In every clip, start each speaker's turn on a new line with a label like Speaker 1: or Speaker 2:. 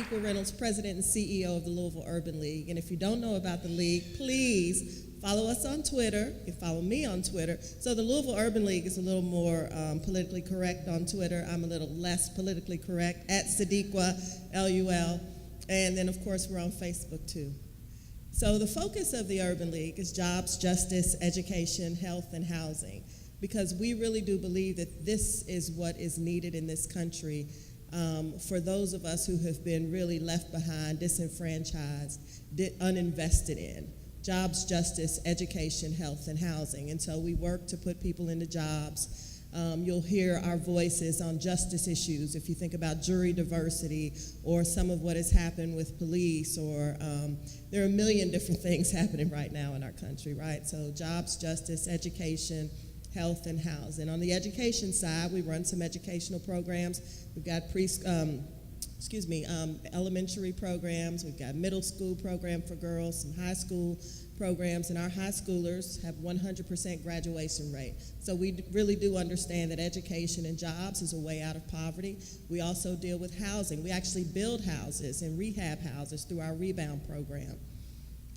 Speaker 1: Sadiqa Reynolds, President and CEO of the Louisville Urban League. And if you don't know about the league, please follow us on Twitter. You can follow me on Twitter. So the Louisville Urban League is a little more politically correct on Twitter. I'm a little less politically correct, at Sadiqa, LUL. And then, of course, we're on Facebook, too. So the focus of the Urban League is jobs, justice, education, health, and housing, because we really do believe that this is what is needed in this country for those of us who have been really left behind, disenfranchised, uninvested in. Jobs, justice, education, health, and housing. And so we work to put people into jobs. You'll hear our voices on justice issues if you think about jury diversity or some of what has happened with police, or there are a million different things happening right now in our country, right? So jobs, justice, education, health, and housing. On the education side, we run some educational programs. We've got elementary programs. We've got middle school program for girls, some high school programs, and our high schoolers have 100% graduation rate. So we really do understand that education and jobs is a way out of poverty. We also deal with housing. We actually build houses and rehab houses through our rebound program.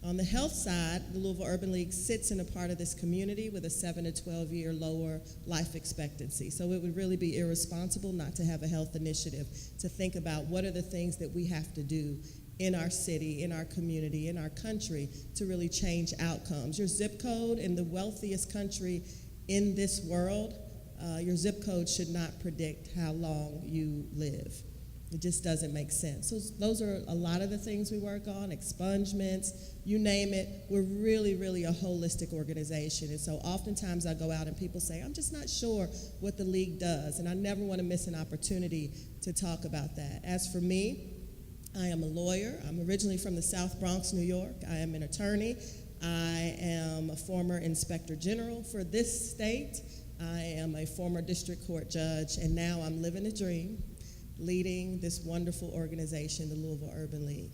Speaker 1: On the health side, the Louisville Urban League sits in a part of this community with a 7 to 12 year lower life expectancy. So it would really be irresponsible not to have a health initiative to think about what are the things that we have to do in our city, in our community, in our country to really change outcomes. Your zip code in the wealthiest country in this world, your zip code should not predict how long you live. It just doesn't make sense. So those are a lot of the things we work on, expungements, you name it. We're really, really a holistic organization. And so oftentimes I go out and people say, I'm just not sure what the league does. And I never want to miss an opportunity to talk about that. As for me, I am a lawyer. I'm originally from the South Bronx, New York. I am an attorney. I am a former inspector general for this state. I am a former district court judge. And now I'm living a dream, leading this wonderful organization, the Louisville Urban League.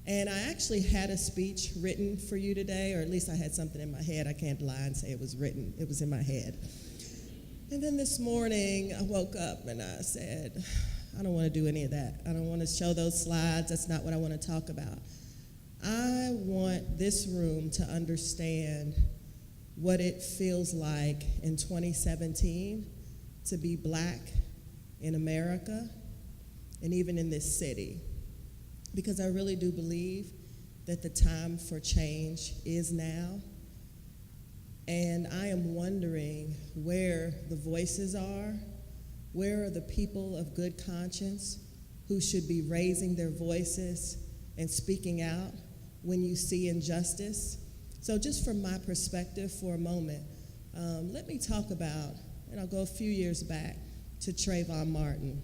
Speaker 1: And I actually had a speech written for you today, or at least I had something in my head. I can't lie and say it was written. It was in my head. And then this morning, I woke up and I said, I don't want to do any of that. I don't want to show those slides. That's not what I want to talk about. I want this room to understand what it feels like in 2017 to be Black in America, and even in this city, because I really do believe that the time for change is now. And I am wondering where the voices are, where are the people of good conscience who should be raising their voices and speaking out when you see injustice. So just from my perspective for a moment, let me talk about, and I'll go a few years back to Trayvon Martin.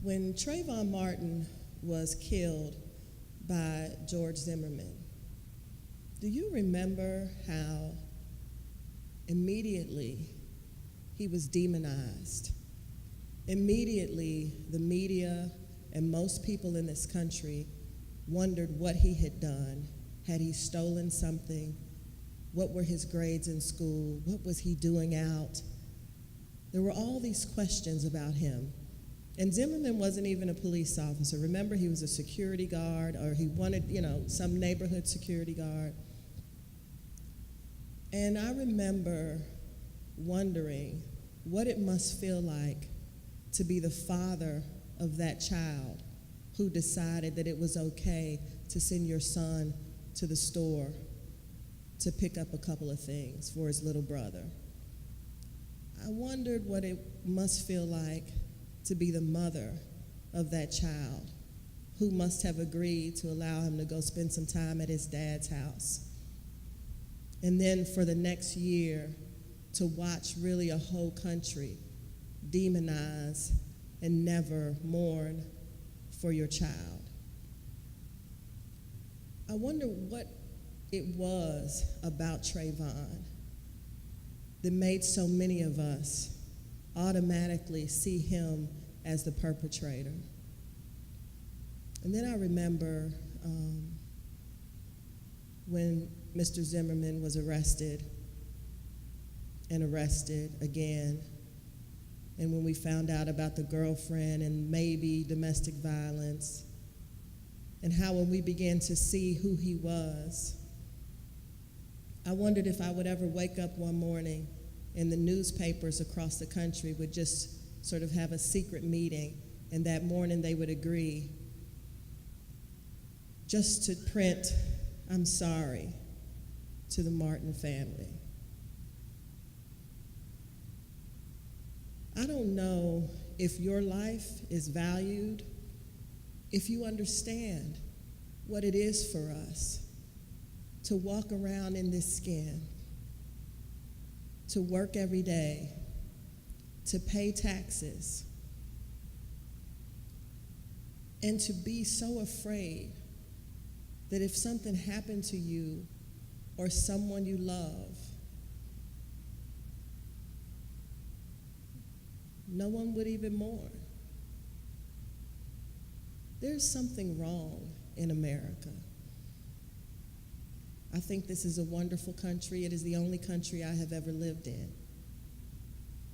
Speaker 1: When Trayvon Martin was killed by George Zimmerman, do you remember how immediately he was demonized? Immediately, the media and most people in this country wondered what he had done. Had he stolen something? What were his grades in school? What was he doing out? There were all these questions about him. And Zimmerman wasn't even a police officer. Remember, he was a security guard, or he wanted, some neighborhood security guard. And I remember wondering what it must feel like to be the father of that child who decided that it was okay to send your son to the store to pick up a couple of things for his little brother. I wondered what it must feel like to be the mother of that child who must have agreed to allow him to go spend some time at his dad's house. And then for the next year to watch really a whole country demonize and never mourn for your child. I wonder what it was about Trayvon that made so many of us automatically see him as the perpetrator. And then I remember when Mr. Zimmerman was arrested and arrested again and when we found out about the girlfriend and maybe domestic violence, and how when we began to see who he was, I wondered if I would ever wake up one morning and the newspapers across the country would just sort of have a secret meeting, and that morning they would agree just to print, "I'm sorry," to the Martin family. I don't know if your life is valued, if you understand what it is for us to walk around in this skin, to work every day, to pay taxes, and to be so afraid that if something happened to you or someone you love, no one would even mourn. There's something wrong in America. I think this is a wonderful country. It is the only country I have ever lived in.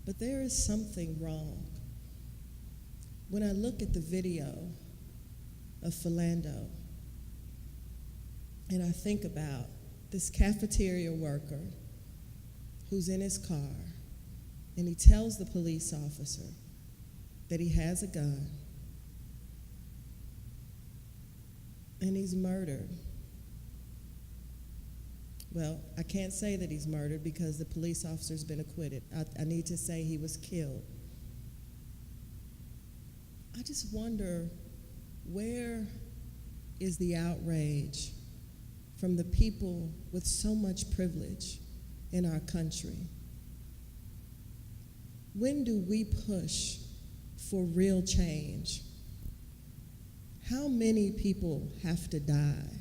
Speaker 1: But there is something wrong. When I look at the video of Philando, and I think about this cafeteria worker who's in his car, and he tells the police officer that he has a gun, and he's murdered. Well, I can't say that he's murdered because the police officer's been acquitted. I need to say he was killed. I just wonder, where is the outrage from the people with so much privilege in our country? When do we push for real change? How many people have to die?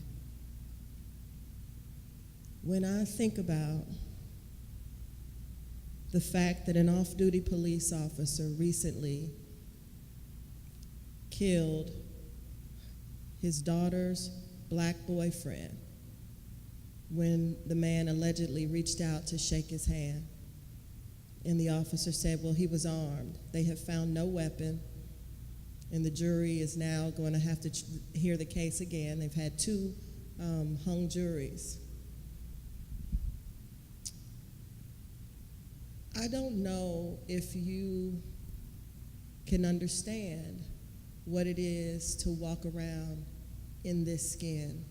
Speaker 1: When I think about the fact that an off-duty police officer recently killed his daughter's black boyfriend when the man allegedly reached out to shake his hand, and the officer said, well, he was armed. They have found no weapon, and the jury is now going to have to hear the case again. They've had two hung juries. I don't know if you can understand what it is to walk around in this skin.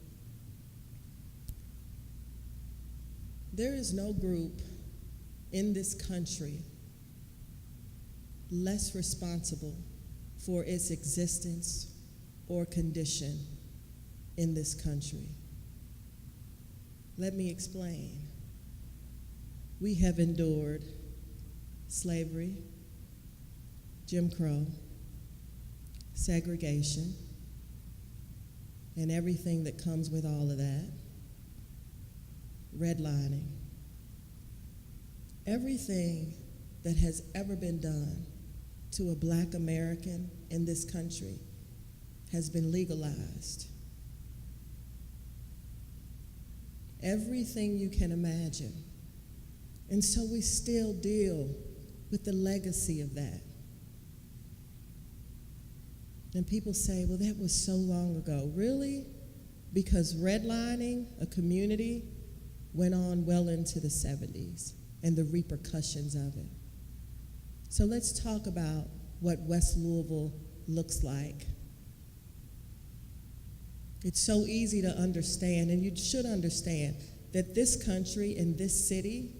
Speaker 1: There is no group in this country less responsible for its existence or condition in this country. Let me explain. We have endured slavery, Jim Crow, segregation, and everything that comes with all of that, redlining. Everything that has ever been done to a black American in this country has been legalized. Everything you can imagine. And so we still deal with the legacy of that. And people say, well, that was so long ago. Really? Because redlining a community went on well into the 70s and the repercussions of it. So let's talk about what West Louisville looks like. It's so easy to understand, and you should understand, that this country and this city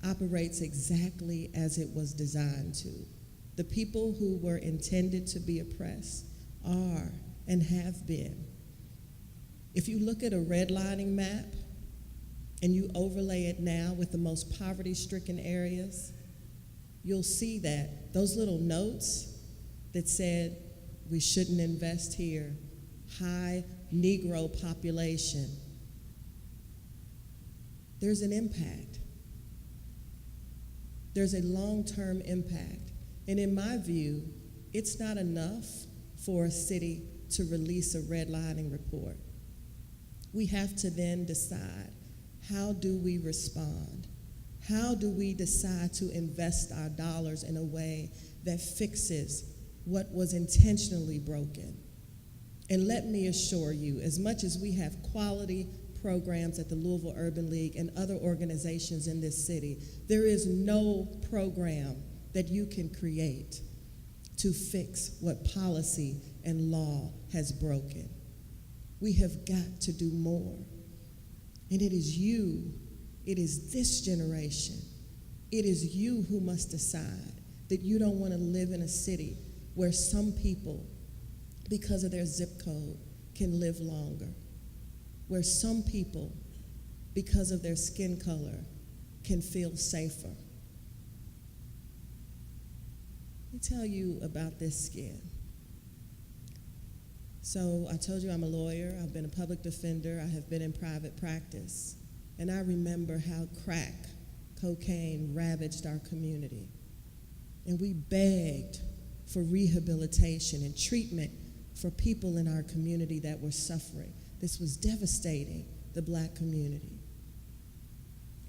Speaker 1: operates exactly as it was designed to. The people who were intended to be oppressed are and have been. If you look at a redlining map and you overlay it now with the most poverty-stricken areas, you'll see that those little notes that said we shouldn't invest here, high Negro population, there's an impact. There's a long-term impact. And in my view, it's not enough for a city to release a redlining report. We have to then decide, how do we respond? How do we decide to invest our dollars in a way that fixes what was intentionally broken? And let me assure you, as much as we have quality programs at the Louisville Urban League and other organizations in this city, there is no program that you can create to fix what policy and law has broken. We have got to do more. And it is you, it is this generation, it is you who must decide that you don't want to live in a city where some people, because of their zip code, can live longer, where some people, because of their skin color, can feel safer. Let me tell you about this skin. So I told you I'm a lawyer, I've been a public defender, I have been in private practice, and I remember how crack cocaine ravaged our community. And we begged for rehabilitation and treatment for people in our community that were suffering. This was devastating the Black community.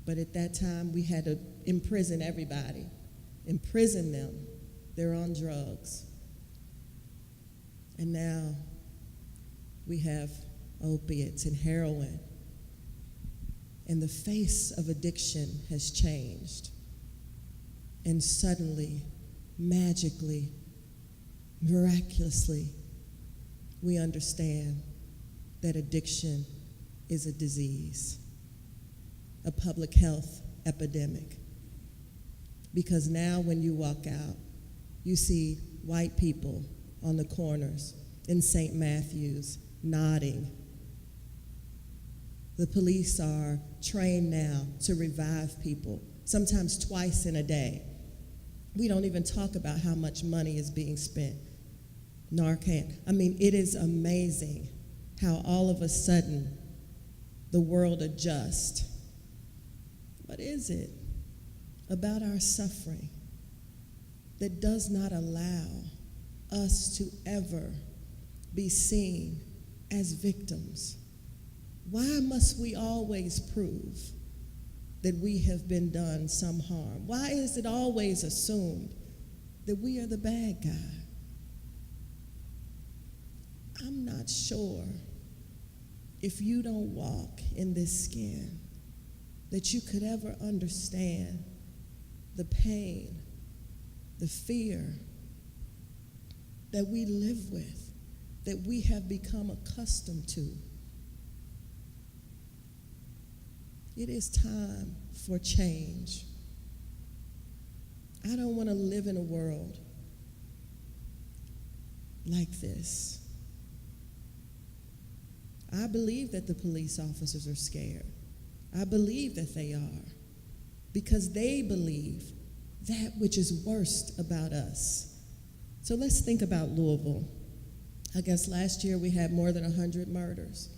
Speaker 1: But at that time, we had to imprison everybody, imprison them. They're on drugs. And now we have opiates and heroin. And the face of addiction has changed. And suddenly, magically, miraculously, we understand that addiction is a disease, a public health epidemic. Because now when you walk out, you see white people on the corners in St. Matthews nodding. The police are trained now to revive people, sometimes twice in a day. We don't even talk about how much money is being spent. Narcan. I mean, it is amazing how all of a sudden the world adjusts. What is it about our suffering that does not allow us to ever be seen as victims? Why must we always prove that we have been done some harm? Why is it always assumed that we are the bad guy? I'm not sure if you don't walk in this skin that you could ever understand the pain, the fear that we live with, that we have become accustomed to. It is time for change. I don't want to live in a world like this. I believe that the police officers are scared. I believe that they are, because they believe that which is worst about us. So let's think about Louisville. I guess last year we had more than 100 murders.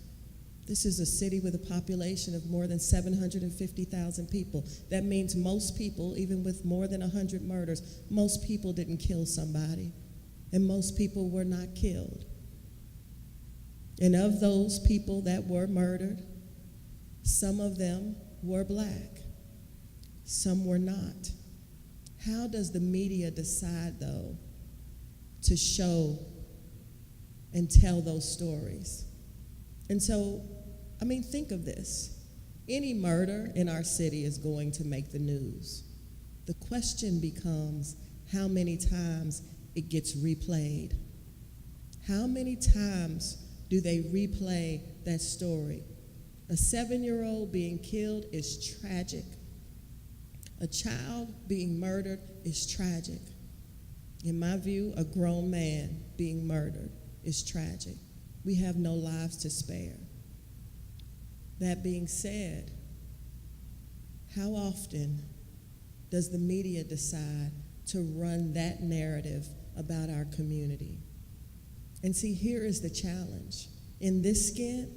Speaker 1: This is a city with a population of more than 750,000 people. That means most people, even with more than 100 murders, most people didn't kill somebody, and most people were not killed. And of those people that were murdered, some of them were Black, some were not. How does the media decide, though, to show and tell those stories? And so, I mean, think of this. Any murder in our city is going to make the news. The question becomes how many times it gets replayed. How many times do they replay that story? A 7-year-old being killed is tragic. A child being murdered is tragic. In my view, a grown man being murdered is tragic. We have no lives to spare. That being said, how often does the media decide to run that narrative about our community? And see, here is the challenge. In this skin,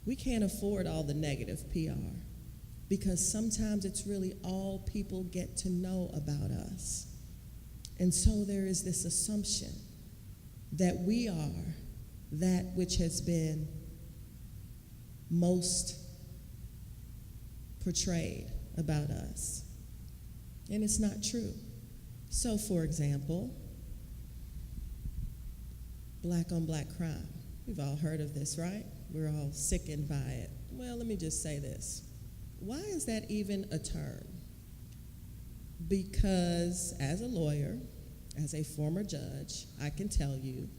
Speaker 1: we can't afford all the negative PR, because sometimes it's really all people get to know about us. And so there is this assumption that we are that which has been most portrayed about us. And it's not true. So, for example, black on black crime. We've all heard of this, right? We're all sickened by it. Well, let me just say this. Why is that even a term? Because as a lawyer, as a former judge, I can tell you,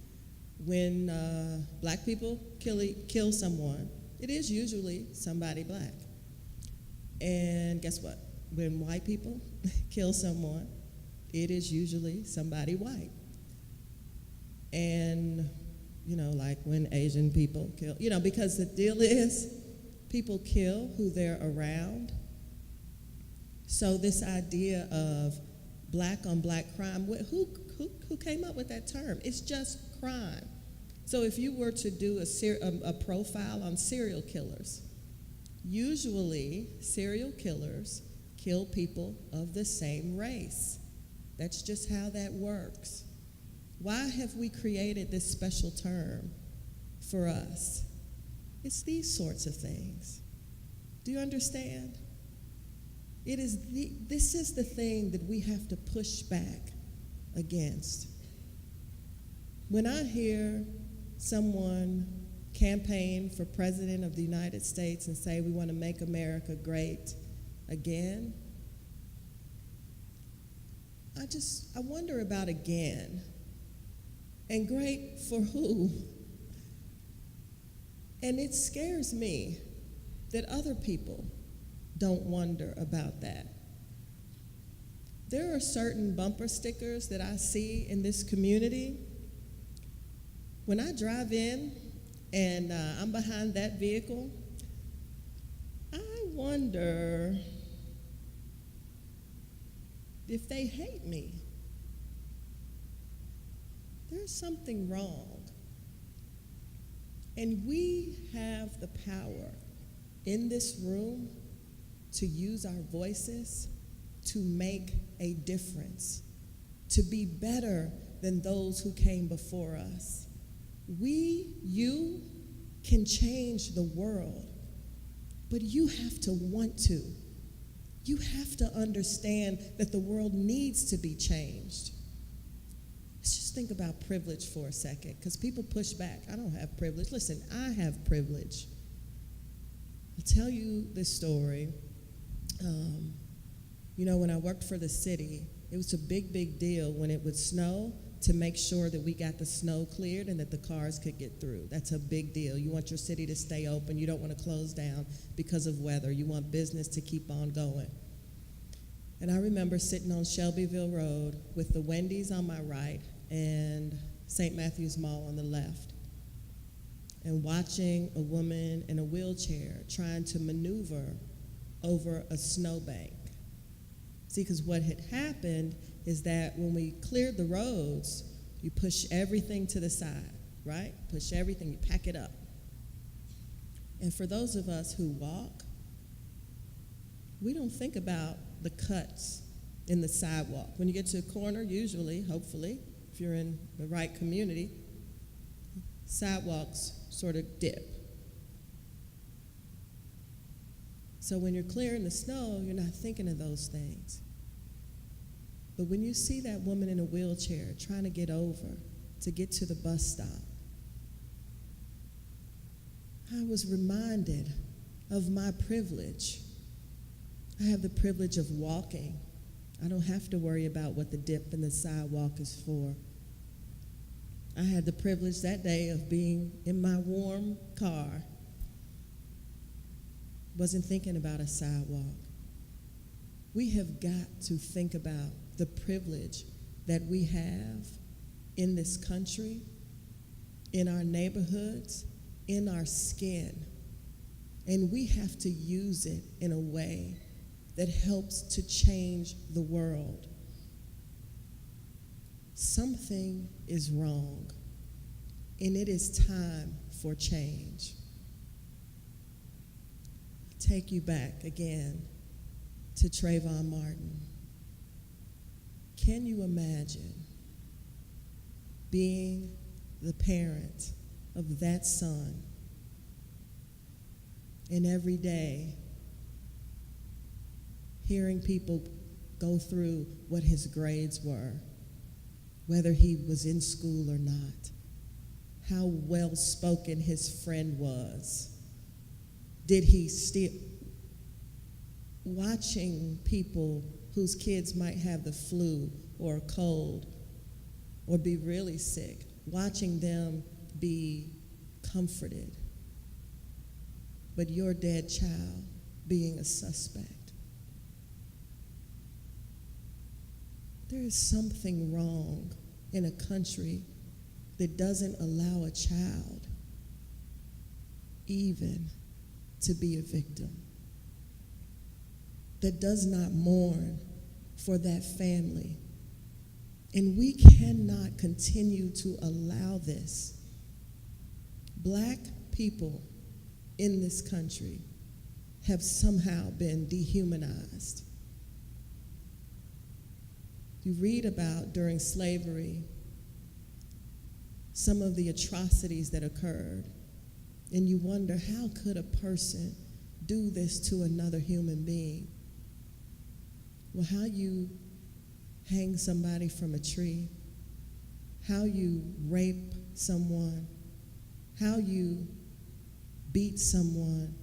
Speaker 1: when black people kill someone, it is usually somebody black. And guess what? When white people kill someone, it is usually somebody white. And, like when Asian people kill, because the deal is people kill who they're around. So this idea of black on black crime, who came up with that term? It's just crime. So if you were to do a profile on serial killers, usually serial killers kill people of the same race. That's just how that works. Why have we created this special term for us? It's these sorts of things. Do you understand? This is the thing that we have to push back against. When I hear someone campaign for president of the United States and say we want to make America great again, I wonder about again. And great for who? And it scares me that other people don't wonder about that. There are certain bumper stickers that I see in this community. When I drive in and I'm behind that vehicle, I wonder if they hate me. There's something wrong. And we have the power in this room to use our voices to make a difference, to be better than those who came before us. You can change the world, but you have to want to. You have to understand that the world needs to be changed. Let's just think about privilege for a second, because people push back. I don't have privilege. Listen, I have privilege. I'll tell you this story. When I worked for the city, it was a big, big deal when it would snow to make sure that we got the snow cleared and that the cars could get through. That's a big deal. You want your city to stay open. You don't want to close down because of weather. You want business to keep on going. And I remember sitting on Shelbyville Road with the Wendy's on my right and St. Matthew's Mall on the left, and watching a woman in a wheelchair trying to maneuver over a snowbank. See, because what had happened is that when we cleared the roads, you push everything to the side, right? Push everything, you pack it up. And for those of us who walk, we don't think about the cuts in the sidewalk. When you get to a corner, usually, hopefully, if you're in the right community, sidewalks sort of dip. So when you're clearing the snow, you're not thinking of those things. But when you see that woman in a wheelchair trying to get over, to get to the bus stop, I was reminded of my privilege. I have the privilege of walking. I don't have to worry about what the dip in the sidewalk is for. I had the privilege that day of being in my warm car. Wasn't thinking about a sidewalk. We have got to think about the privilege that we have in this country, in our neighborhoods, in our skin. And we have to use it in a way that helps to change the world. Something is wrong, and it is time for change. Take you back again to Trayvon Martin. Can you imagine being the parent of that son, and every day hearing people go through what his grades were, whether he was in school or not, how well-spoken his friend was. Did he still, watching people whose kids might have the flu or a cold or be really sick, watching them be comforted, but your dead child being a suspect. There is something wrong in a country that doesn't allow a child even to be a victim, that does not mourn for that family. And we cannot continue to allow this. Black people in this country have somehow been dehumanized. You read about during slavery some of the atrocities that occurred, and you wonder, how could a person do this to another human being? Well, how you hang somebody from a tree, how you rape someone, how you beat someone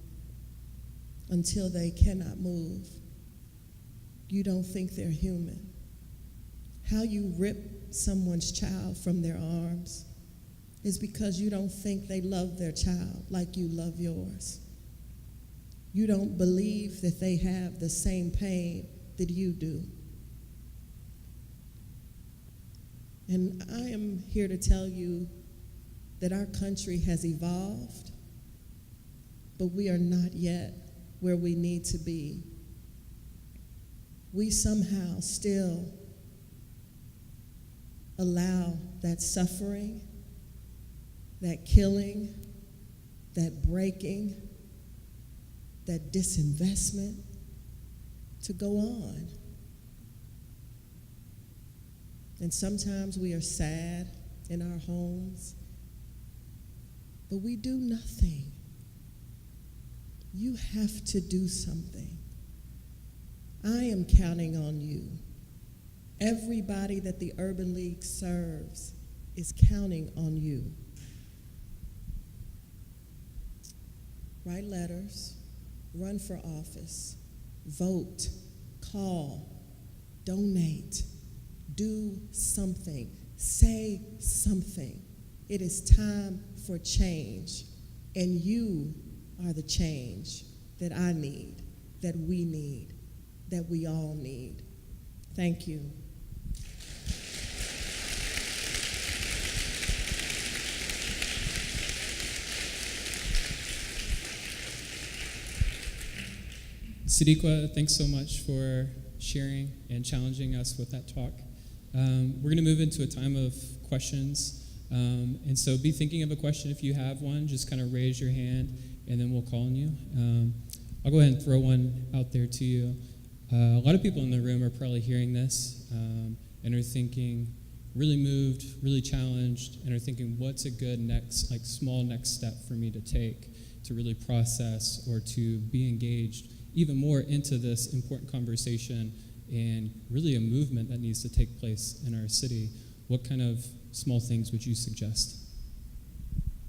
Speaker 1: until they cannot move. You don't think they're human. How you rip someone's child from their arms is because you don't think they love their child like you love yours. You don't believe that they have the same pain that you do. And I am here to tell you that our country has evolved, but we are not yet where we need to be. We somehow still allow that suffering, that killing, that breaking, that disinvestment to go on. And sometimes we are sad in our homes, but we do nothing. You have to do something. I am counting on you. Everybody that the Urban League serves is counting on you. Write letters, run for office, vote, call, donate, do something, say something. It is time for change, and you are the change that I need, that we need, that we all need. Thank you.
Speaker 2: Sadiqa, thanks so much for sharing and challenging us with that talk. We're going to move into a time of questions. And so be thinking of a question if you have one. Just kind of raise your hand, and then we'll call on you. I'll go ahead and throw one out there to you. A lot of people in the room are probably hearing this and are thinking, really moved, really challenged, and are thinking, what's a good next, small next step for me to take to really process or to be engaged even more into this important conversation and really a movement that needs to take place in our city? What kind of small things would you suggest?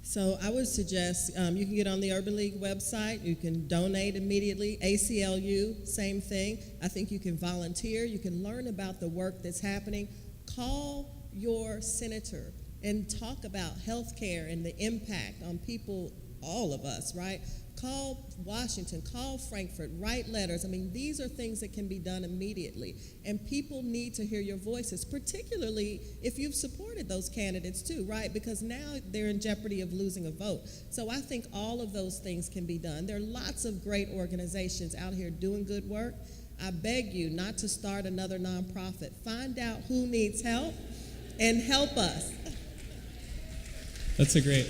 Speaker 1: So I would suggest you can get on the Urban League website. You can donate immediately. ACLU, same thing. I think you can volunteer. You can learn about the work that's happening. Call your senator and talk about health care and the impact on people, all of us, right? Call Washington, call Frankfurt, write letters. I mean, these are things that can be done immediately. And people need to hear your voices, particularly if you've supported those candidates too, right? Because now they're in jeopardy of losing a vote. So I think all of those things can be done. There are lots of great organizations out here doing good work. I beg you not to start another nonprofit. Find out who needs help and help us.
Speaker 2: That's a great.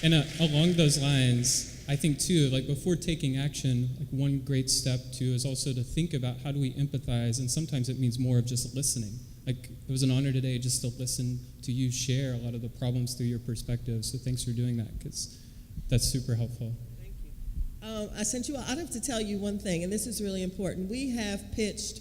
Speaker 2: And along those lines, I think too, before taking action, one great step too is also to think about how do we empathize, and sometimes it means more of just listening. It was an honor today just to listen to you share a lot of the problems through your perspective, so thanks for doing that, because that's super helpful.
Speaker 1: Thank you. I sent you. I'd have to tell you one thing, and this is really important. We have pitched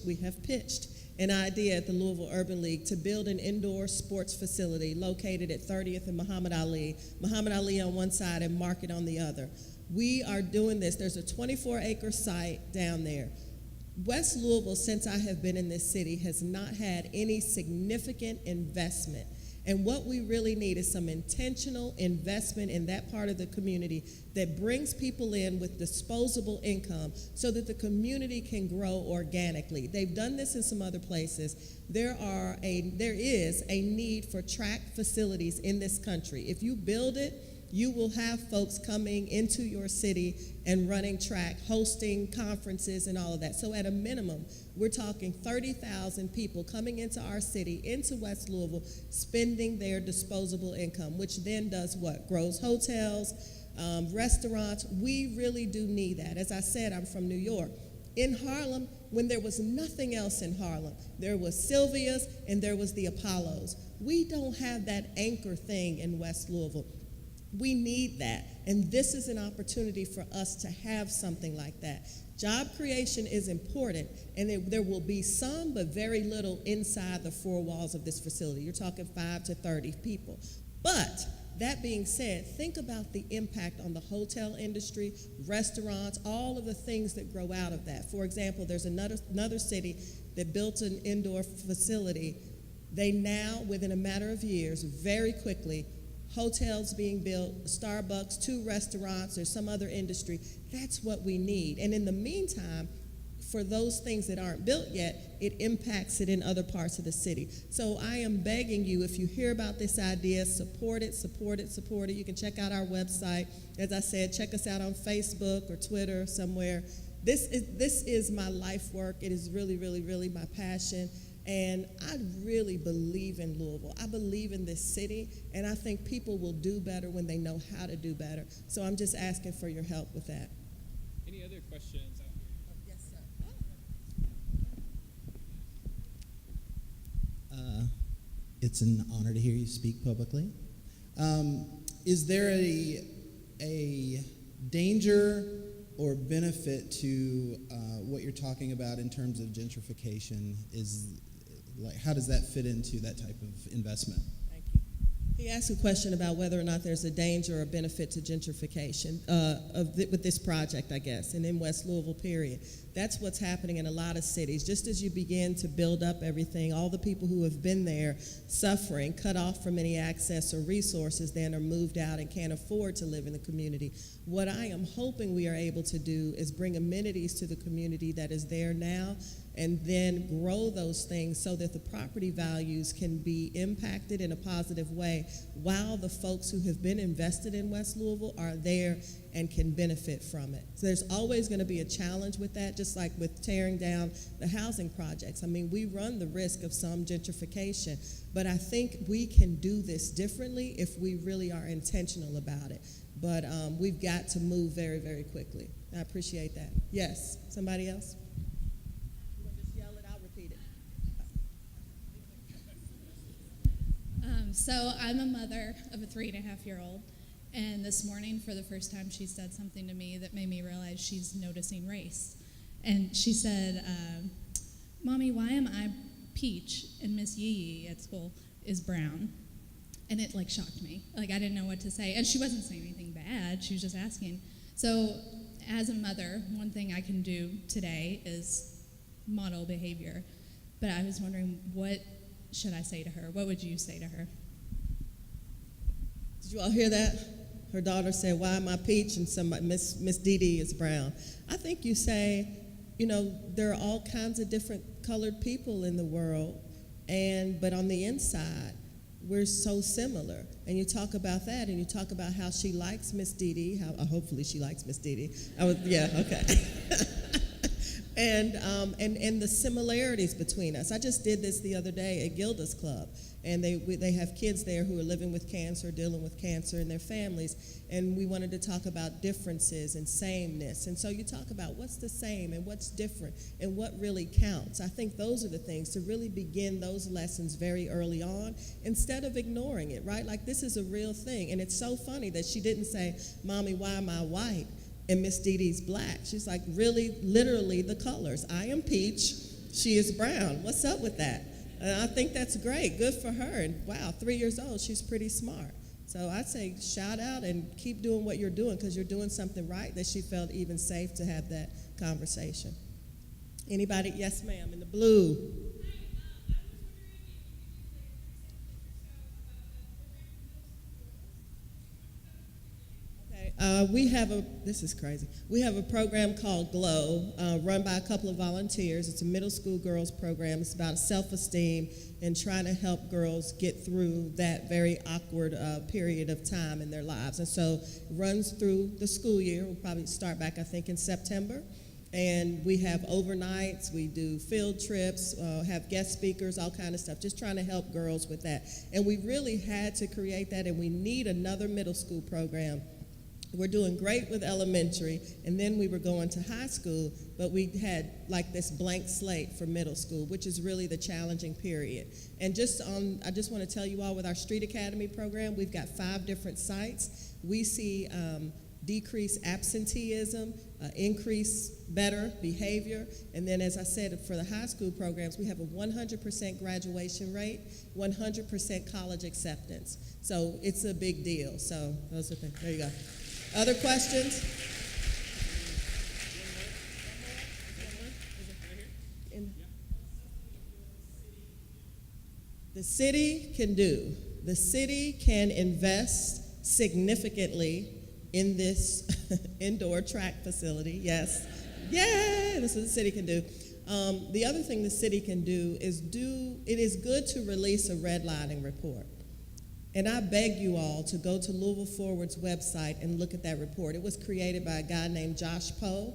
Speaker 1: an idea at the Louisville Urban League to build an indoor sports facility located at 30th and Muhammad Ali on one side and Market on the other. We are doing this. There's a 24-acre site down there. West Louisville, since I have been in this city, has not had any significant investment. And what we really need is some intentional investment in that part of the community that brings people in with disposable income so that the community can grow organically. They've done this in some other places. There is a need for track facilities in this country. If you build it, you will have folks coming into your city and running track, hosting conferences and all of that. So at a minimum, we're talking 30,000 people coming into our city, into West Louisville, spending their disposable income, which then does what? Grows hotels, restaurants. We really do need that. As I said, I'm from New York. In Harlem, when there was nothing else in Harlem, there was Sylvia's and there was the Apollos. We don't have that anchor thing in West Louisville. We need that, and this is an opportunity for us to have something like that. Job creation is important, and there will be some, but very little inside the four walls of this facility. You're talking 5 to 30 people. But that being said, think about the impact on the hotel industry, restaurants, all of the things that grow out of that. For example, there's another city that built an indoor facility. They now, within a matter of years, very quickly, hotels being built, Starbucks, 2 restaurants, or some other industry. That's what we need. And in the meantime, for those things that aren't built yet, it impacts it in other parts of the city. So I am begging you, if you hear about this idea, support it, support it, support it. You can check out our website. As I said, check us out on Facebook or Twitter somewhere. This is my life work. It is really, really, really my passion. And I really believe in Louisville. I believe in this city, and I think people will do better when they know how to do better. So I'm just asking for your help with that.
Speaker 2: Any other questions out here?
Speaker 1: Yes, sir.
Speaker 3: It's an honor to hear you speak publicly. Is there a danger or benefit to what you're talking about in terms of gentrification? How does that fit into that type of investment?
Speaker 1: Thank you. He asked a question about whether or not there's a danger or benefit to gentrification with this project, I guess, and in West Louisville, period. That's what's happening in a lot of cities. Just as you begin to build up everything, all the people who have been there suffering, cut off from any access or resources, then are moved out and can't afford to live in the community. What I am hoping we are able to do is bring amenities to the community that is there now, and then grow those things so that the property values can be impacted in a positive way while the folks who have been invested in West Louisville are there and can benefit from it. So there's always going to be a challenge with that, just like with tearing down the housing projects. I mean, we run the risk of some gentrification, but I think we can do this differently if we really are intentional about it. But we've got to move very, very quickly. I appreciate that. Yes, somebody else?
Speaker 4: So I'm a mother of a 3.5-year-old, and this morning, for the first time, she said something to me that made me realize she's noticing race. And she said, "Mommy, why am I peach and Miss Yee at school is brown?" And it shocked me. I didn't know what to say. And she wasn't saying anything bad. She was just asking. So as a mother, one thing I can do today is model behavior. But I was wondering, what should I say to her? What would you say to her?
Speaker 1: Did you all hear that? Her daughter said, "Why am I peach and somebody Miss Dee Dee is brown?" I think you say, there are all kinds of different colored people in the world, but on the inside, we're so similar. And you talk about that, and you talk about how she likes Miss Dee Dee. Hopefully she likes Miss Dee Dee. Okay. And the similarities between us. I just did this the other day at Gilda's Club, and they have kids there who are living with cancer, dealing with cancer in their families, and we wanted to talk about differences and sameness. And so you talk about what's the same and what's different and what really counts. I think those are the things, to really begin those lessons very early on instead of ignoring it, right? This is a real thing. And it's so funny that she didn't say, "Mommy, why am I white?" and Miss Dee Dee's black. She's like, really, literally the colors. I am peach, she is brown. What's up with that? And I think that's great, good for her. And wow, 3 years old, she's pretty smart. So I'd say shout out and keep doing what you're doing, because you're doing something right, that she felt even safe to have that conversation. Anybody? Yes, ma'am, in the blue. This is crazy. We have a program called GLOW, run by a couple of volunteers. It's a middle school girls program. It's about self-esteem and trying to help girls get through that very awkward period of time in their lives. And so it runs through the school year. We'll probably start back, I think, in September. And we have overnights, we do field trips, have guest speakers, all kind of stuff, just trying to help girls with that. And we really had to create that, and we need another middle school program. We're doing great with elementary, and then we were going to high school, but we had like this blank slate for middle school, which is really the challenging period. And I just want to tell you all, with our Street Academy program, we've got 5 different sites. We see decreased absenteeism, increase better behavior, and then, as I said, for the high school programs, we have a 100% graduation rate, 100% college acceptance. So it's a big deal. So those are things. There you go. Other questions? The city can do. The city can invest significantly in this indoor track facility. Yes. Yay! This is what the city can do. The other thing the city can do is it is good to release a redlining report. And I beg you all to go to Louisville Forward's website and look at that report. It was created by a guy named Josh Poe,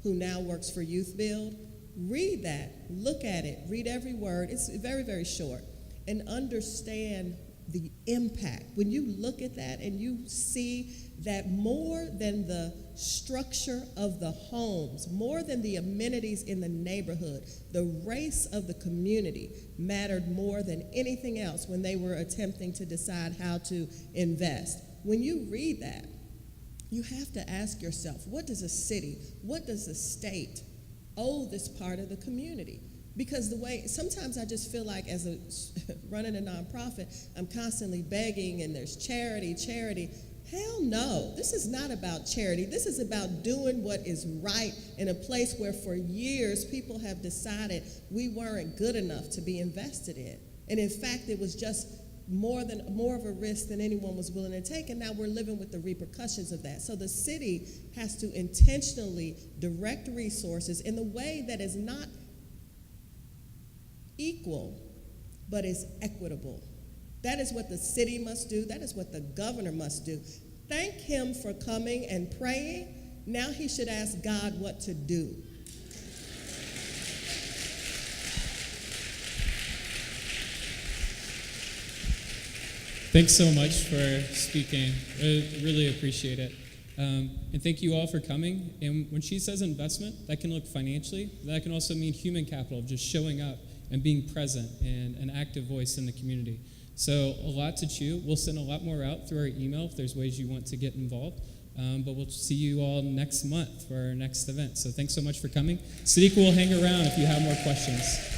Speaker 1: who now works for Youth Build. Read that, look at it, read every word. It's very, very short. And understand the impact. When you look at that and you see that more than the structure of the homes, more than the amenities in the neighborhood, the race of the community mattered more than anything else when they were attempting to decide how to invest. When you read that, you have to ask yourself, what does a city, what does a state owe this part of the community? Because sometimes I just feel like, as running a nonprofit, I'm constantly begging, and there's charity. Hell no, this is not about charity. This is about doing what is right in a place where for years people have decided we weren't good enough to be invested in. And in fact, it was just more of a risk than anyone was willing to take, and now we're living with the repercussions of that. So the city has to intentionally direct resources in the way that is not equal, but is equitable. That is what the city must do. That is what the governor must do. Thank him for coming and praying. Now he should ask God what to do.
Speaker 2: Thanks so much for speaking. I really appreciate it. And thank you all for coming. And when she says investment, that can look financially. That can also mean human capital, of just showing up and being present and an active voice in the community. So a lot to chew. We'll send a lot more out through our email if there's ways you want to get involved. But we'll see you all next month for our next event. So thanks so much for coming. Sadiqa will hang around if you have more questions.